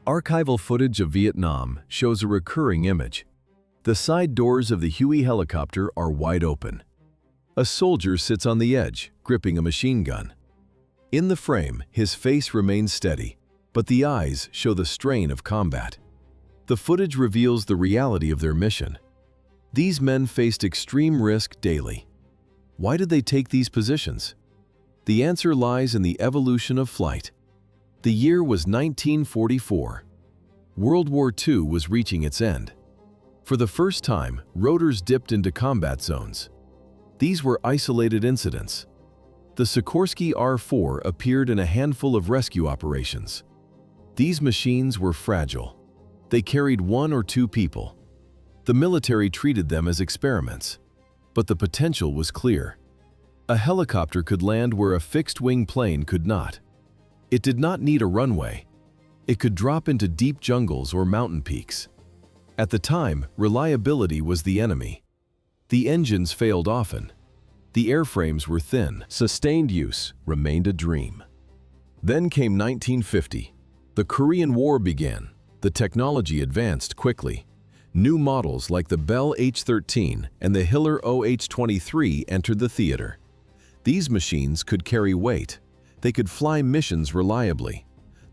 Archival footage of Vietnam shows a recurring image. The side doors of the Huey helicopter are wide open. A soldier sits on the edge, gripping a machine gun. In the frame, his face remains steady, but the eyes show the strain of combat. The footage reveals the reality of their mission. These men faced extreme risk daily. Why did they take these positions? The answer lies in the evolution of flight. The year was 1944. World War II was reaching its end. For the first time, rotors dipped into combat zones. These were isolated incidents. The Sikorsky R-4 appeared in a handful of rescue operations. These machines were fragile. They carried 1 or 2 people. The military treated them as experiments, but the potential was clear. A helicopter could land where a fixed-wing plane could not. It did not need a runway. It could drop into deep jungles or mountain peaks. At the time, reliability was the enemy. The engines failed often. The airframes were thin. Sustained use remained a dream. Then came 1950. The Korean War began. The technology advanced quickly. New models like the Bell UH-1 and the Helos UH-23 entered the theater. These machines could carry weight. They could fly missions reliably.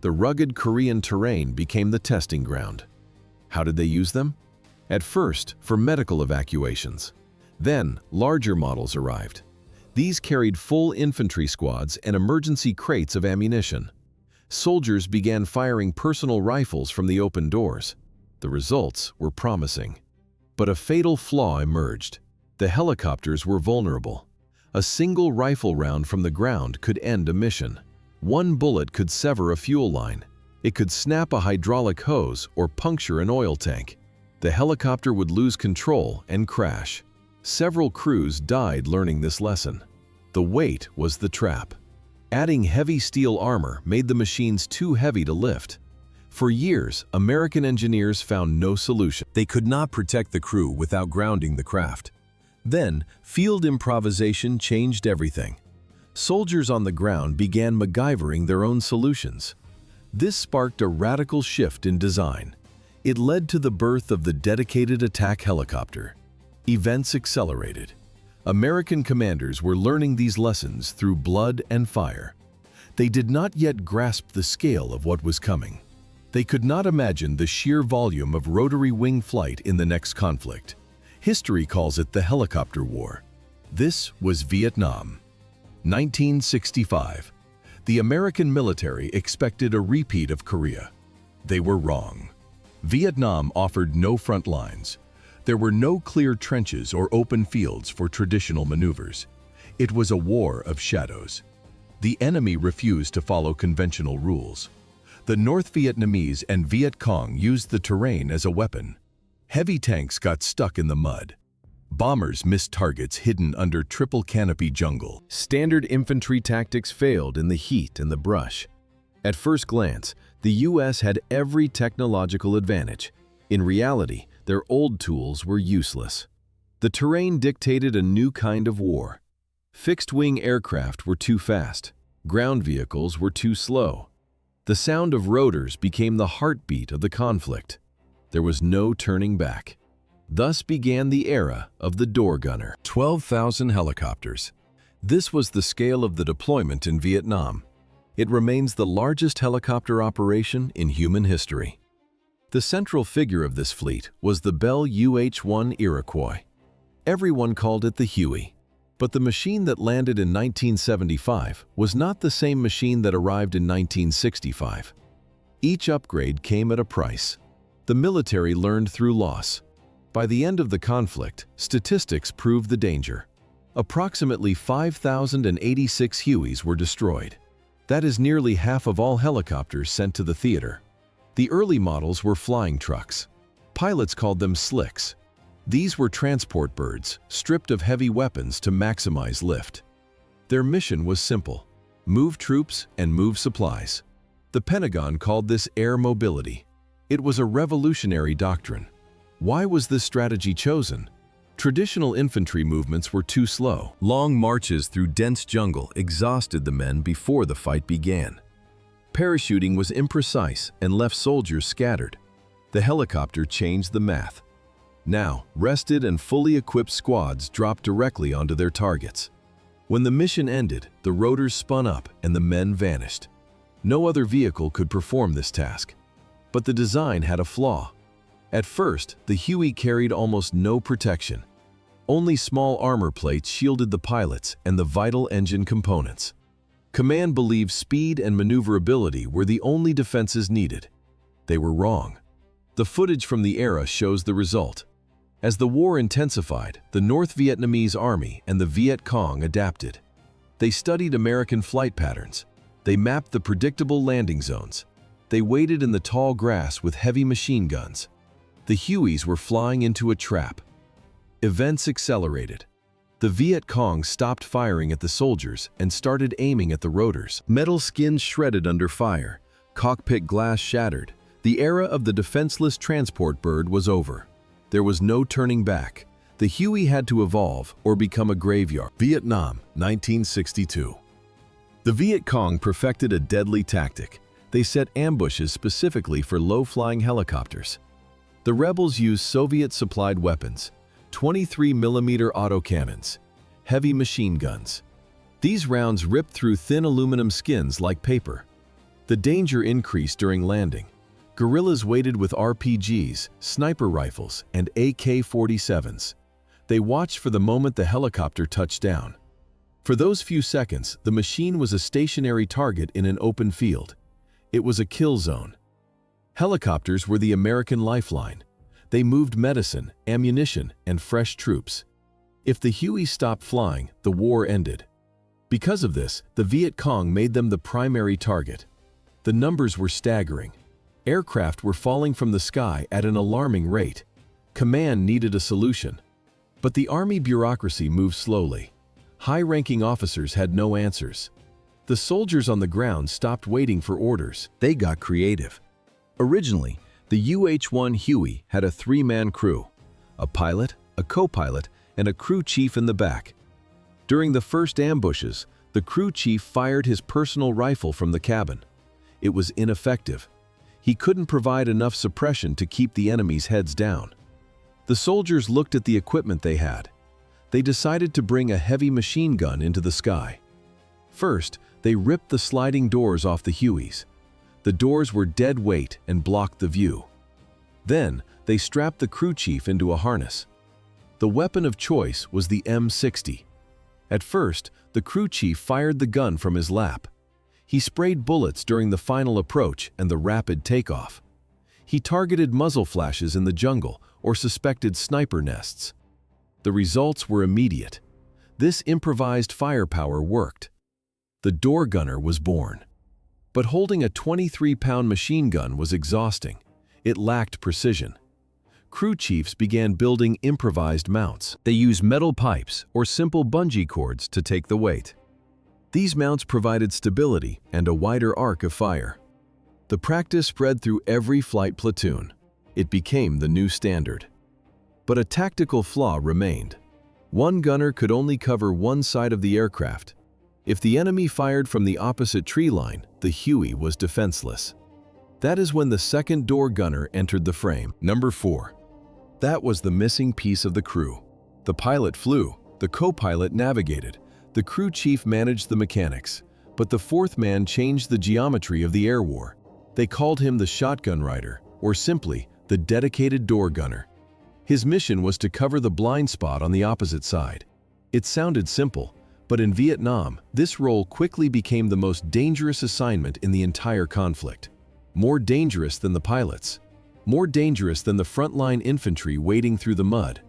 The rugged Korean terrain became the testing ground. How did they use them? At first, for medical evacuations. Then, larger models arrived. These carried full infantry squads and emergency crates of ammunition. Soldiers began firing personal rifles from the open doors. The results were promising. But a fatal flaw emerged. The helicopters were vulnerable. A single rifle round from the ground could end a mission. One bullet could sever a fuel line. It could snap a hydraulic hose or puncture an oil tank. The helicopter would lose control and crash. Several crews died learning this lesson. The weight was the trap. Adding heavy steel armor made the machines too heavy to lift. For years, American engineers found no solution. They could not protect the crew without grounding the craft. Then, field improvisation changed everything. Soldiers on the ground began MacGyvering their own solutions. This sparked a radical shift in design. It led to the birth of the dedicated attack helicopter. Events accelerated. American commanders were learning these lessons through blood and fire. They did not yet grasp the scale of what was coming. They could not imagine the sheer volume of rotary wing flight in the next conflict. History calls it the helicopter war. This was Vietnam. 1965. The American military expected a repeat of Korea. They were wrong. Vietnam offered no front lines. There were no clear trenches or open fields for traditional maneuvers. It was a war of shadows. The enemy refused to follow conventional rules. The North Vietnamese and Viet Cong used the terrain as a weapon. Heavy tanks got stuck in the mud. Bombers missed targets hidden under triple canopy jungle. Standard infantry tactics failed in the heat and the brush. At first glance, the U.S. had every technological advantage. In reality, their old tools were useless. The terrain dictated a new kind of war. Fixed-wing aircraft were too fast. Ground vehicles were too slow. The sound of rotors became the heartbeat of the conflict. There was no turning back. Thus began the era of the door gunner. 12,000 helicopters. This was the scale of the deployment in Vietnam. It remains the largest helicopter operation in human history. The central figure of this fleet was the Bell UH-1 Iroquois. Everyone called it the Huey. But the machine that landed in 1975 was not the same machine that arrived in 1965. Each upgrade came at a price. The military learned through loss. By the end of the conflict, statistics proved the danger. Approximately 5,086 Hueys were destroyed. That is nearly half of all helicopters sent to the theater. The early models were flying trucks. Pilots called them slicks. These were transport birds, stripped of heavy weapons to maximize lift. Their mission was simple: move troops and move supplies. The Pentagon called this air mobility. It was a revolutionary doctrine. Why was this strategy chosen? Traditional infantry movements were too slow. Long marches through dense jungle exhausted the men before the fight began. Parachuting was imprecise and left soldiers scattered. The helicopter changed the math. Now, rested and fully equipped squads dropped directly onto their targets. When the mission ended, the rotors spun up and the men vanished. No other vehicle could perform this task. But the design had a flaw. At first, the Huey carried almost no protection. Only small armor plates shielded the pilots and the vital engine components. Command believed speed and maneuverability were the only defenses needed. They were wrong. The footage from the era shows the result. As the war intensified, the North Vietnamese Army and the Viet Cong adapted. They studied American flight patterns. They mapped the predictable landing zones. They waited in the tall grass with heavy machine guns. The Hueys were flying into a trap. Events accelerated. The Viet Cong stopped firing at the soldiers and started aiming at the rotors. Metal skins shredded under fire. Cockpit glass shattered. The era of the defenseless transport bird was over. There was no turning back. The Huey had to evolve or become a graveyard. Vietnam, 1962. The Viet Cong perfected a deadly tactic. They set ambushes specifically for low-flying helicopters. The rebels used Soviet-supplied weapons, 23mm autocannons, heavy machine guns. These rounds ripped through thin aluminum skins like paper. The danger increased during landing. Guerrillas waited with RPGs, sniper rifles, and AK-47s. They watched for the moment the helicopter touched down. For those few seconds, the machine was a stationary target in an open field. It was a kill zone. Helicopters were the American lifeline. They moved medicine, ammunition, and fresh troops. If the Huey stopped flying, the war ended. Because of this, the Viet Cong made them the primary target. The numbers were staggering. Aircraft were falling from the sky at an alarming rate. Command needed a solution. But the Army bureaucracy moved slowly. High-ranking officers had no answers. The soldiers on the ground stopped waiting for orders. They got creative. Originally, the UH-1 Huey had a three-man crew: a pilot, a co-pilot, and a crew chief in the back. During the first ambushes, the crew chief fired his personal rifle from the cabin. It was ineffective. He couldn't provide enough suppression to keep the enemy's heads down. The soldiers looked at the equipment they had. They decided to bring a heavy machine gun into the sky. First, they ripped the sliding doors off the Hueys. The doors were dead weight and blocked the view. Then, they strapped the crew chief into a harness. The weapon of choice was the M60. At first, the crew chief fired the gun from his lap. He sprayed bullets during the final approach and the rapid takeoff. He targeted muzzle flashes in the jungle or suspected sniper nests. The results were immediate. This improvised firepower worked. The door gunner was born. But holding a 23-pound machine gun was exhausting. It lacked precision. Crew chiefs began building improvised mounts. They used metal pipes or simple bungee cords to take the weight. These mounts provided stability and a wider arc of fire. The practice spread through every flight platoon. It became the new standard. But a tactical flaw remained. One gunner could only cover one side of the aircraft. If the enemy fired from the opposite tree line, the Huey was defenseless. That is when the second door gunner entered the frame. Number 4. That was the missing piece of the crew. The pilot flew, the co-pilot navigated, the crew chief managed the mechanics, but the fourth man changed the geometry of the air war. They called him the shotgun rider, or simply, the dedicated door gunner. His mission was to cover the blind spot on the opposite side. It sounded simple, but in Vietnam, this role quickly became the most dangerous assignment in the entire conflict. More dangerous than the pilots. More dangerous than the frontline infantry wading through the mud.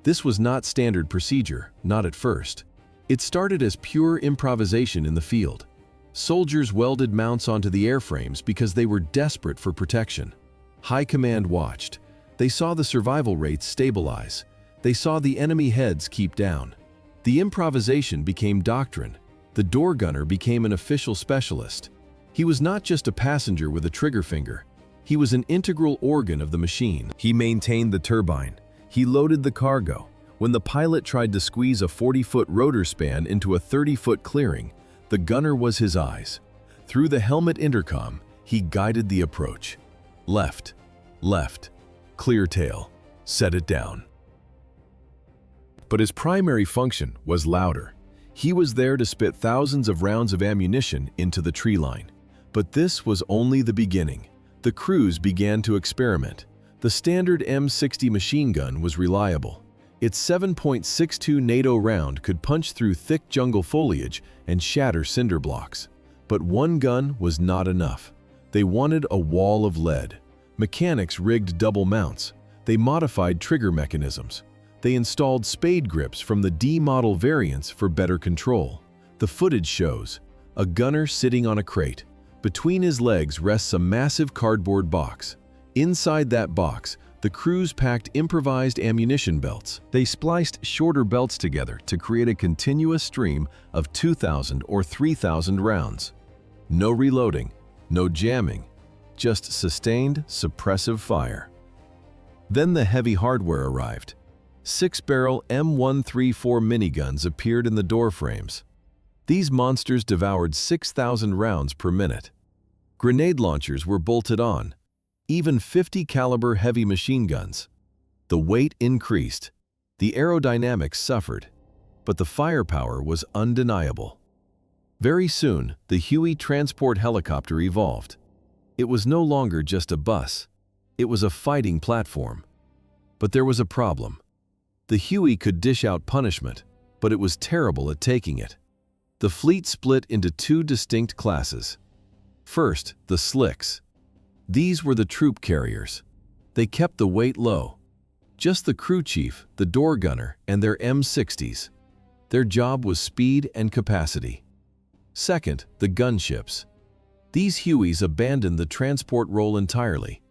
This was not standard procedure, not at first. It started as pure improvisation in the field. Soldiers welded mounts onto the airframes because they were desperate for protection. High command watched. They saw the survival rates stabilize. They saw the enemy heads keep down. The improvisation became doctrine. The door gunner became an official specialist. He was not just a passenger with a trigger finger. He was an integral organ of the machine. He maintained the turbine. He loaded the cargo. When the pilot tried to squeeze a 40-foot rotor span into a 30-foot clearing, the gunner was his eyes. Through the helmet intercom, he guided the approach. Left, left, clear tail, set it down. But his primary function was louder. He was there to spit thousands of rounds of ammunition into the tree line. But this was only the beginning. The crews began to experiment. The standard M60 machine gun was reliable. Its 7.62 NATO round could punch through thick jungle foliage and shatter cinder blocks. But one gun was not enough. They wanted a wall of lead. Mechanics rigged double mounts. They modified trigger mechanisms. They installed spade grips from the D model variants for better control. The footage shows a gunner sitting on a crate. Between his legs rests a massive cardboard box. Inside that box, the crews packed improvised ammunition belts. They spliced shorter belts together to create a continuous stream of 2,000 or 3,000 rounds. No reloading, no jamming, just sustained, suppressive fire. Then the heavy hardware arrived. 6-barrel M134 miniguns appeared in the door frames. These monsters devoured 6,000 rounds per minute. Grenade launchers were bolted on, even 50 caliber heavy machine guns. The weight increased. The aerodynamics suffered, but the firepower was undeniable. Very soon, the Huey transport helicopter evolved. It was no longer just a bus. It was a fighting platform. But there was a problem. The Huey could dish out punishment, but it was terrible at taking it. The fleet split into two distinct classes. First, the slicks. These were the troop carriers. They kept the weight low. Just the crew chief, the door gunner, and their M60s. Their job was speed and capacity. Second, the gunships. These Hueys abandoned the transport role entirely.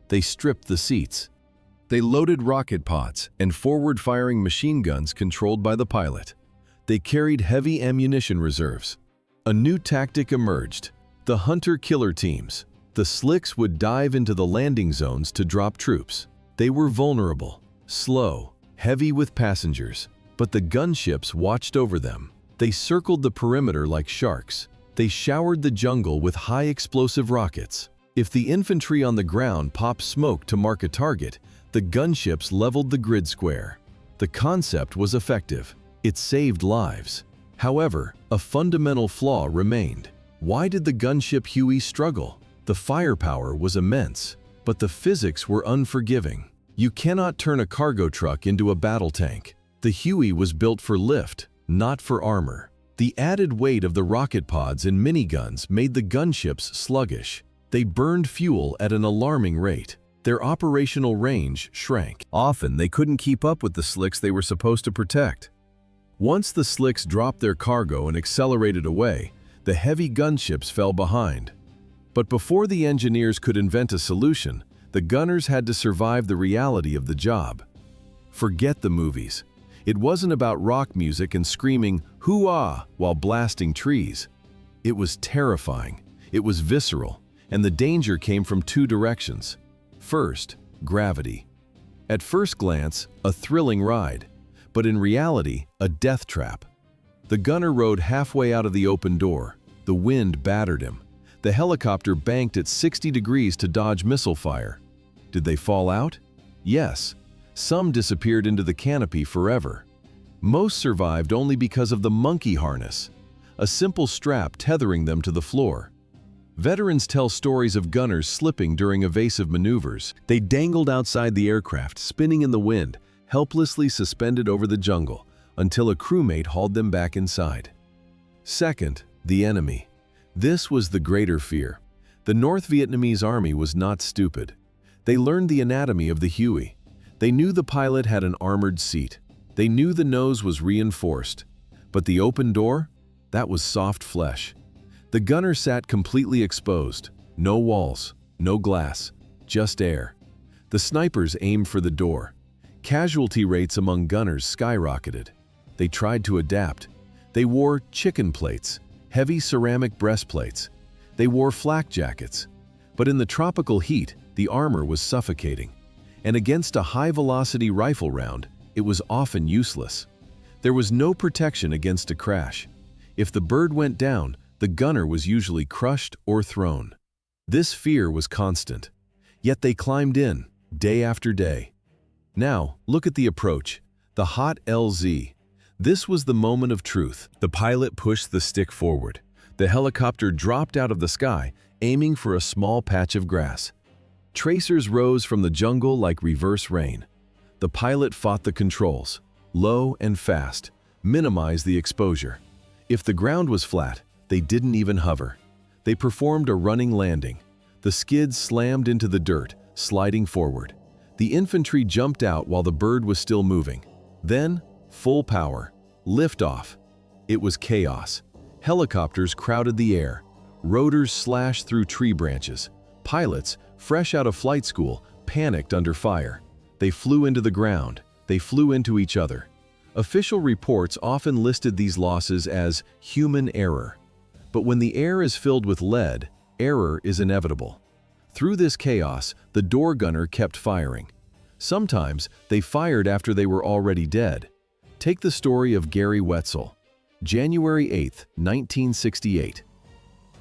They stripped the seats. They loaded rocket pods and forward-firing machine guns controlled by the pilot. They carried heavy ammunition reserves. A new tactic emerged: the hunter-killer teams. The slicks would dive into the landing zones to drop troops. They were vulnerable, slow, heavy with passengers, but the gunships watched over them. They circled the perimeter like sharks. They showered the jungle with high-explosive rockets. If the infantry on the ground popped smoke to mark a target, the gunships leveled the grid square. The concept was effective. It saved lives. However, a fundamental flaw remained. Why did the gunship Huey struggle? The firepower was immense, but the physics were unforgiving. You cannot turn a cargo truck into a battle tank. The Huey was built for lift, not for armor. The added weight of the rocket pods and miniguns made the gunships sluggish. They burned fuel at an alarming rate. Their operational range shrank. Often, they couldn't keep up with the slicks they were supposed to protect. Once the slicks dropped their cargo and accelerated away, the heavy gunships fell behind. But before the engineers could invent a solution, the gunners had to survive the reality of the job. Forget the movies. It wasn't about rock music and screaming "hoo-ah" while blasting trees. It was terrifying. It was visceral, and the danger came from two directions. First, gravity. At first glance, a thrilling ride, but in reality, a death trap. The gunner rode halfway out of the open door. The wind battered him. The helicopter banked at 60 degrees to dodge missile fire. Did they fall out? Yes. Some disappeared into the canopy forever. Most survived only because of the monkey harness, a simple strap tethering them to the floor. Veterans tell stories of gunners slipping during evasive maneuvers. They dangled outside the aircraft, spinning in the wind, helplessly suspended over the jungle, until a crewmate hauled them back inside. Second, the enemy. This was the greater fear. The North Vietnamese army was not stupid. They learned the anatomy of the Huey. They knew the pilot had an armored seat. They knew the nose was reinforced. But the open door? That was soft flesh. The gunner sat completely exposed. No walls, no glass, just air. The snipers aimed for the door. Casualty rates among gunners skyrocketed. They tried to adapt. They wore chicken plates, heavy ceramic breastplates. They wore flak jackets. But in the tropical heat, the armor was suffocating. And against a high-velocity rifle round, it was often useless. There was no protection against a crash. If the bird went down, The gunner was usually crushed or thrown. This fear was constant. Yet they climbed in, day after day. Now, look at the approach. The hot LZ. This was the moment of truth. The pilot pushed the stick forward. The helicopter dropped out of the sky, aiming for a small patch of grass. Tracers rose from the jungle like reverse rain. The pilot fought the controls, low and fast, minimize the exposure. If the ground was flat, they didn't even hover. They performed a running landing. The skids slammed into the dirt, sliding forward. The infantry jumped out while the bird was still moving. Then, full power, liftoff. It was chaos. Helicopters crowded the air. Rotors slashed through tree branches. Pilots, fresh out of flight school, panicked under fire. They flew into the ground. They flew into each other. Official reports often listed these losses as human error. But when the air is filled with lead, error is inevitable. Through this chaos, the door gunner kept firing. Sometimes they fired after they were already dead. Take the story of Gary Wetzel. January 8, 1968.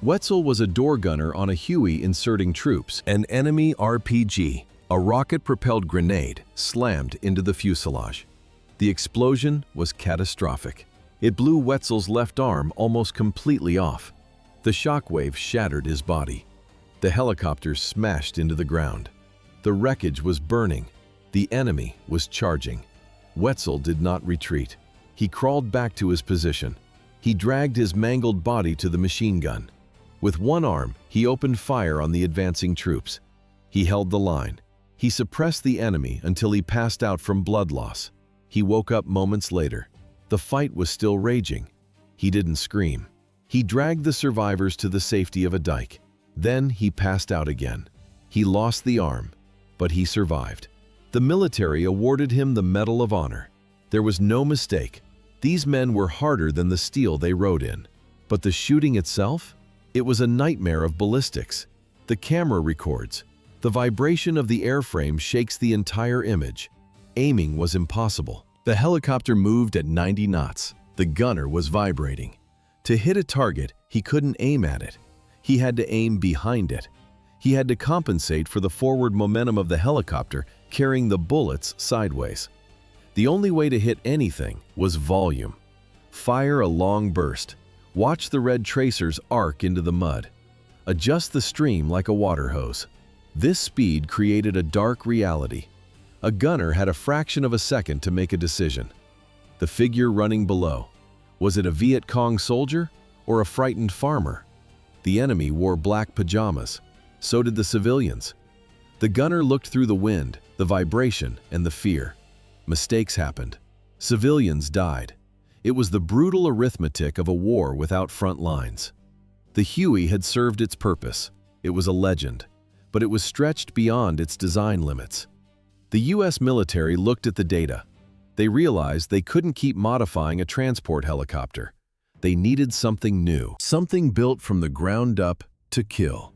Wetzel was a door gunner on a Huey inserting troops. An enemy RPG, a rocket-propelled grenade, slammed into the fuselage. The explosion was catastrophic. It blew Wetzel's left arm almost completely off. The shockwave shattered his body. The helicopter smashed into the ground. The wreckage was burning. The enemy was charging. Wetzel did not retreat. He crawled back to his position. He dragged his mangled body to the machine gun. With one arm, he opened fire on the advancing troops. He held the line. He suppressed the enemy until he passed out from blood loss. He woke up moments later. The fight was still raging. He didn't scream. He dragged the survivors to the safety of a dike. Then he passed out again. He lost the arm, but he survived. The military awarded him the Medal of Honor. There was no mistake. These men were harder than the steel they rode in. But the shooting itself? It was a nightmare of ballistics. The camera records. The vibration of the airframe shakes the entire image. Aiming was impossible. The helicopter moved at 90 knots. The gunner was vibrating. To hit a target, he couldn't aim at it. He had to aim behind it. He had to compensate for the forward momentum of the helicopter carrying the bullets sideways. The only way to hit anything was volume. Fire a long burst. Watch the red tracers arc into the mud. Adjust the stream like a water hose. This speed created a dark reality. A gunner had a fraction of a second to make a decision. The figure running below. Was it a Viet Cong soldier or a frightened farmer? The enemy wore black pajamas. So did the civilians. The gunner looked through the wind, the vibration, and the fear. Mistakes happened. Civilians died. It was the brutal arithmetic of a war without front lines. The Huey had served its purpose. It was a legend, but it was stretched beyond its design limits. The U.S. military looked at the data. They realized they couldn't keep modifying a transport helicopter. They needed something new, something built from the ground up to kill.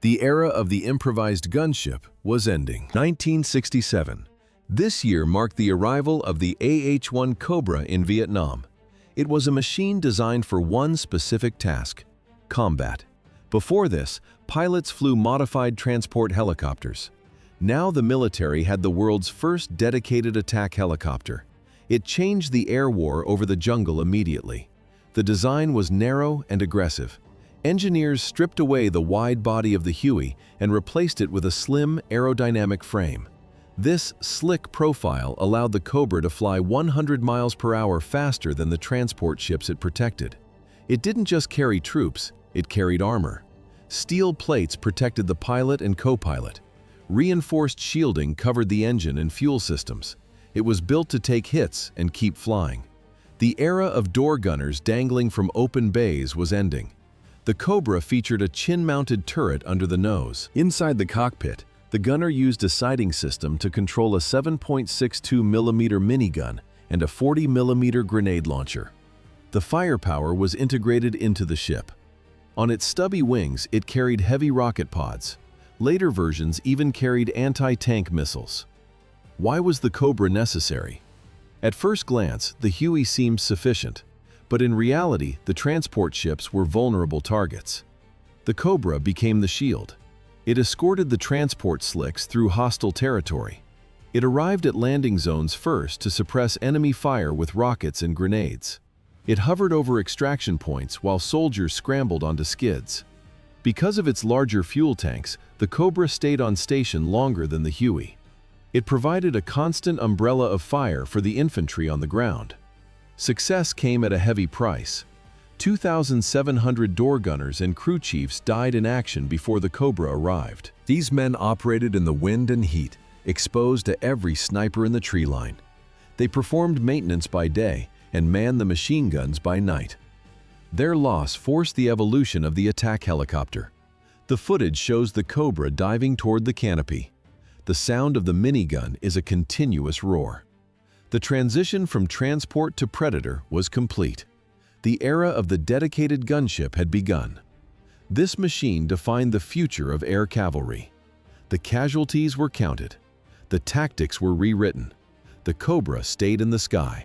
The era of the improvised gunship was ending. 1967. This year marked the arrival of the UH-1 Cobra in Vietnam. It was a machine designed for one specific task: combat. Before this, pilots flew modified transport helicopters. Now the military had the world's first dedicated attack helicopter. It changed the air war over the jungle immediately. The design was narrow and aggressive. Engineers stripped away the wide body of the Huey and replaced it with a slim, aerodynamic frame. This slick profile allowed the Cobra to fly 100 miles per hour faster than the transport ships it protected. It didn't just carry troops, it carried armor. Steel plates protected the pilot and co-pilot. Reinforced shielding covered the engine and fuel systems. It was built to take hits and keep flying. The era of door gunners dangling from open bays was ending. The Cobra featured a chin-mounted turret under the nose. Inside the cockpit, the gunner used a sighting system to control a 7.62mm minigun and a 40mm grenade launcher. The firepower was integrated into the ship. On its stubby wings, it carried heavy rocket pods. Later versions even carried anti-tank missiles. Why was the Cobra necessary? At first glance, the Huey seemed sufficient. But in reality, the transport ships were vulnerable targets. The Cobra became the shield. It escorted the transport slicks through hostile territory. It arrived at landing zones first to suppress enemy fire with rockets and grenades. It hovered over extraction points while soldiers scrambled onto skids. Because of its larger fuel tanks, the Cobra stayed on station longer than the Huey. It provided a constant umbrella of fire for the infantry on the ground. Success came at a heavy price. 2,700 door gunners and crew chiefs died in action before the Cobra arrived. These men operated in the wind and heat, exposed to every sniper in the tree line. They performed maintenance by day and manned the machine guns by night. Their loss forced the evolution of the attack helicopter. The footage shows the Cobra diving toward the canopy. The sound of the minigun is a continuous roar. The transition from transport to predator was complete. The era of the dedicated gunship had begun. This machine defined the future of air cavalry. The casualties were counted. The tactics were rewritten. The Cobra stayed in the sky.